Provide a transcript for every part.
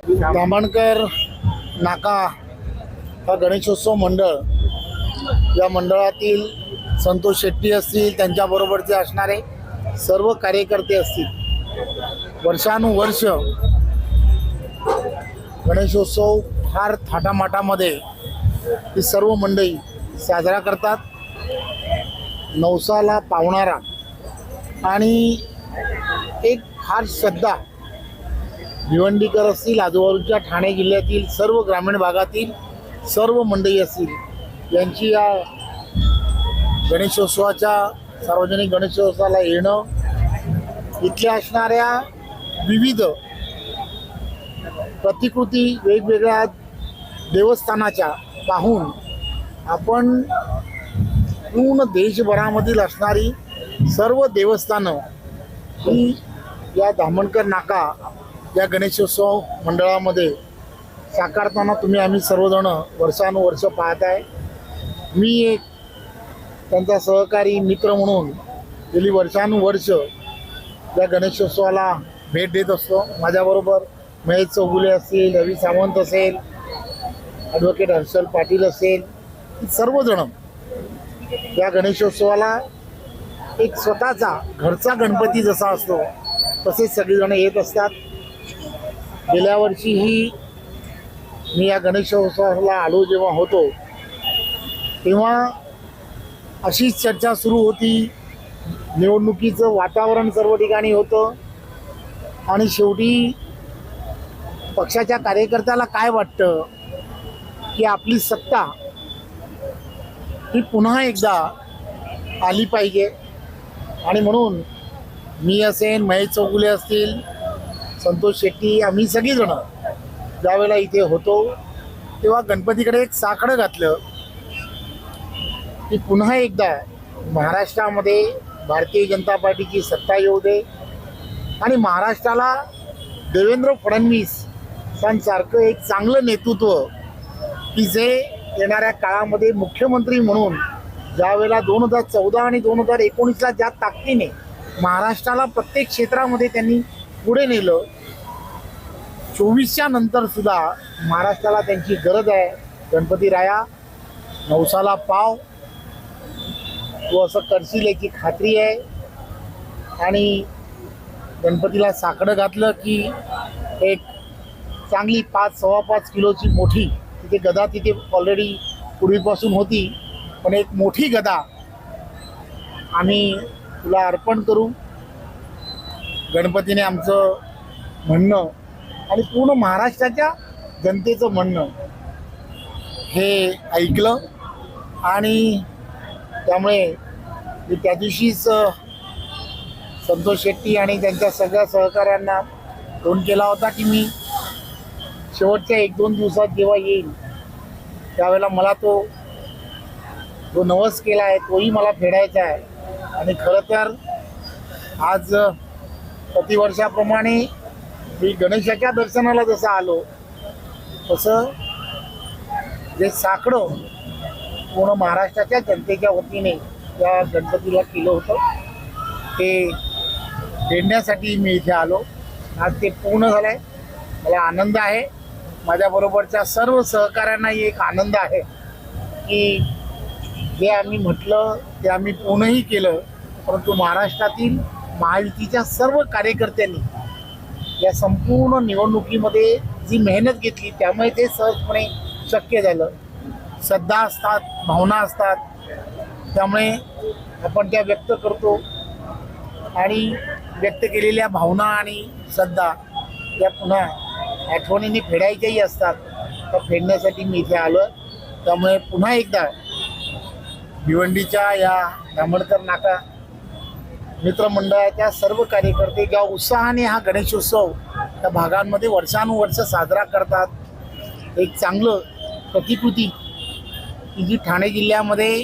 धामणकर नाका हा गणेशोत्सव मंडळ, या मंडळातील संतोष शेट्टी असतील, त्यांच्याबरोबरचे असणारे सर्व कार्यकर्ते असतील, वर्षानुवर्ष गणेशोत्सव फार थाटामाटामध्ये ही सर्व मंडळी साजरा करतात. नवसाला पावणारा आणि एक फार श्रद्धा भिवंडीकर असतील, आजूबाजूच्या ठाणे जिल्ह्यातील सर्व ग्रामीण भागातील सर्व मंडळी असतील, यांची या गणेशोत्सवाच्या सार्वजनिक गणेशोत्सवाला येणं, इथल्या असणाऱ्या विविध प्रतिकृती वेगवेगळ्या देवस्थानाच्या पाहून आपण पूर्ण देशभरामधील असणारी सर्व देवस्थानं ही या धामणकर नाका या गणेशोत्सव मंडळामध्ये साकारताना आम्ही सर्वजण वर्षानुवर्ष पाहत आहे. मी एक त्यांचा सहकारी मित्र म्हणून गेली वर्षानुवर्ष या गणेशोत्सवाला भेट देत असतो. माझ्याबरोबर महेश चौगुले असतील, रवी सावंत असेल, ॲडव्होकेट हर्षल पाटील असेल, सर्वजण या गणेशोत्सवाला एक स्वतःचा घरचा गणपती जसा असतो तसेच सगळेजण येत असतात. गेल्या वर्षीही मी या गणेशोत्सवाला आलो जेव्हा होतो तेव्हा अशीच चर्चा सुरू होती. निवडणुकीचं वातावरण सर्व ठिकाणी होतं आणि शेवटी पक्षाच्या कार्यकर्त्याला काय वाटतं की आपली सत्ता ही पुन्हा एकदा आली पाहिजे, आणि म्हणून मी असेल, महेश चौगुले असतील, संतोष शेट्टी, आम्ही सगळीजण ज्यावेळेला इथे होतो तेव्हा गणपतीकडे एक साकडं घातलं की पुन्हा एकदा महाराष्ट्रामध्ये भारतीय जनता पार्टीची सत्ता येऊ दे आणि महाराष्ट्राला देवेंद्र फडणवीसांसारखं एक चांगलं नेतृत्व की जे येणाऱ्या काळामध्ये मुख्यमंत्री म्हणून ज्यावेळेला 2014 आणि 2019ला ज्या ताकदीने महाराष्ट्राला प्रत्येक क्षेत्रामध्ये त्यांनी पुढे नेलं, 24च्या नंतर सुद्धा महाराष्ट्राला त्यांची गरज आहे. गणपती राया नवसाला पाव, तो असं करशील याची खात्री आहे. आणि गणपतीला साकडं घातलं की एक चांगली 5-5.25 किलोची मोठी तिथे गदा तिथे ऑलरेडी पूर्वीपासून होती, पण एक मोठी गदा आम्ही तुला अर्पण करू. गणपतीने आमचं म्हणणं आणि पूर्ण महाराष्ट्राच्या जनतेचं म्हणणं हे ऐकलं आणि त्यामुळे मी त्या दिवशीच संतोष शेट्टी आणि त्यांच्या सगळ्या सहकाऱ्यांना फोन केला होता की मी शेवटच्या 1-2 दिवसात जेव्हा येईल त्यावेळेला मला जो नवस केला आहे तोही मला फेडायचा आहे. आणि खरं तर आज प्रतिवर्षाप्रमाणे मी गणेशाच्या दर्शनाला जसं आलो तसं जे साकडं पूर्ण महाराष्ट्राच्या जनतेच्या वतीने या गणपतीला केलं होतं ते फेडण्यासाठी मी इथे आलो. आज ते पूर्ण झालं आहे. मला आनंद आहे. माझ्याबरोबरच्या सर्व सहकाऱ्यांनाही एक आनंद आहे की जे आम्ही म्हटलं ते आम्ही पूर्णही केलं. परंतु महाराष्ट्रातील महायुतीच्या सर्व कार्यकर्त्यांनी या संपूर्ण निवडणुकीमध्ये जी मेहनत घेतली त्यामुळे ते सहजपणे शक्य झालं. श्रद्धा असतात, भावना असतात, त्यामुळे आपण त्या व्यक्त करतो आणि व्यक्त केलेल्या भावना आणि श्रद्धा त्या पुन्हा आठवणीने फेडायच्याही असतात. तर फेडण्यासाठी मी इथे आलो. त्यामुळे पुन्हा एकदा भिवंडीच्या या धामणकर नाका मित्रमंडळाच्या सर्व कार्यकर्ते ज्या उत्साहाने हा गणेशोत्सव त्या भागांमध्ये वर्षानुवर्ष साजरा करतात, एक चांगलं प्रतिकृती की जी ठाणे जिल्ह्यामध्ये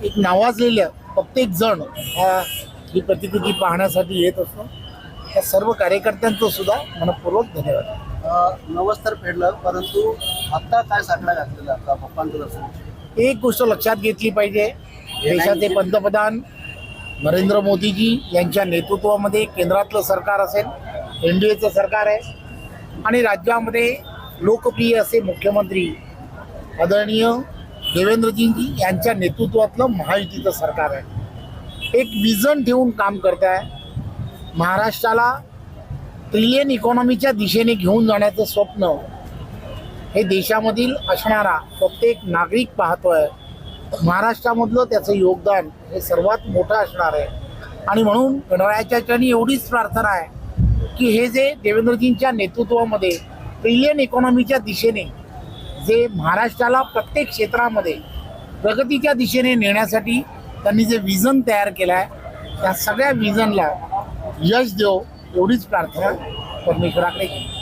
एक नावाजलेलं प्रत्येक जण ही प्रतिकृती पाहण्यासाठी येत असतो. त्या सर्व कार्यकर्त्यांचं सुद्धा मनपूर्वक धन्यवाद. नवस तर फेडलं, परंतु आत्ता काय साकडा घातलेला आता पप्पांचं दर्शन? एक गोष्ट लक्षात घेतली पाहिजे, देशाचे पंतप्रधान नरेंद्र मोदीजी यांच्या नेतृत्वामध्ये केंद्रातलं सरकार असेल, NDAचं सरकार आहे, आणि राज्यामध्ये लोकप्रिय असे मुख्यमंत्री आदरणीय देवेंद्रजी यांच्या नेतृत्वातलं महायुतीचं सरकार आहे. एक विजन ठेवून काम करत आहे. महाराष्ट्राला ट्रिलियन इकॉनॉमीच्या दिशेने घेऊन जाण्याचं स्वप्न हे देशामधील असणारा प्रत्येक नागरिक पाहतोय. महाराष्ट्रामधलं त्याचं योगदान हे सर्वात मोठं असणार आहे. आणि म्हणून गणरायाच्या चरणी एवढीच प्रार्थना आहे की हे जे देवेंद्रजींच्या नेतृत्वामध्ये ट्रिलियन इकॉनॉमीच्या दिशेने जे महाराष्ट्राला प्रत्येक क्षेत्रामध्ये प्रगतीच्या दिशेने नेण्यासाठी त्यांनी जे विजन तयार केलं आहे त्या सगळ्या विजनला यश देव एवढीच प्रार्थना परमेश्वराकडे केली.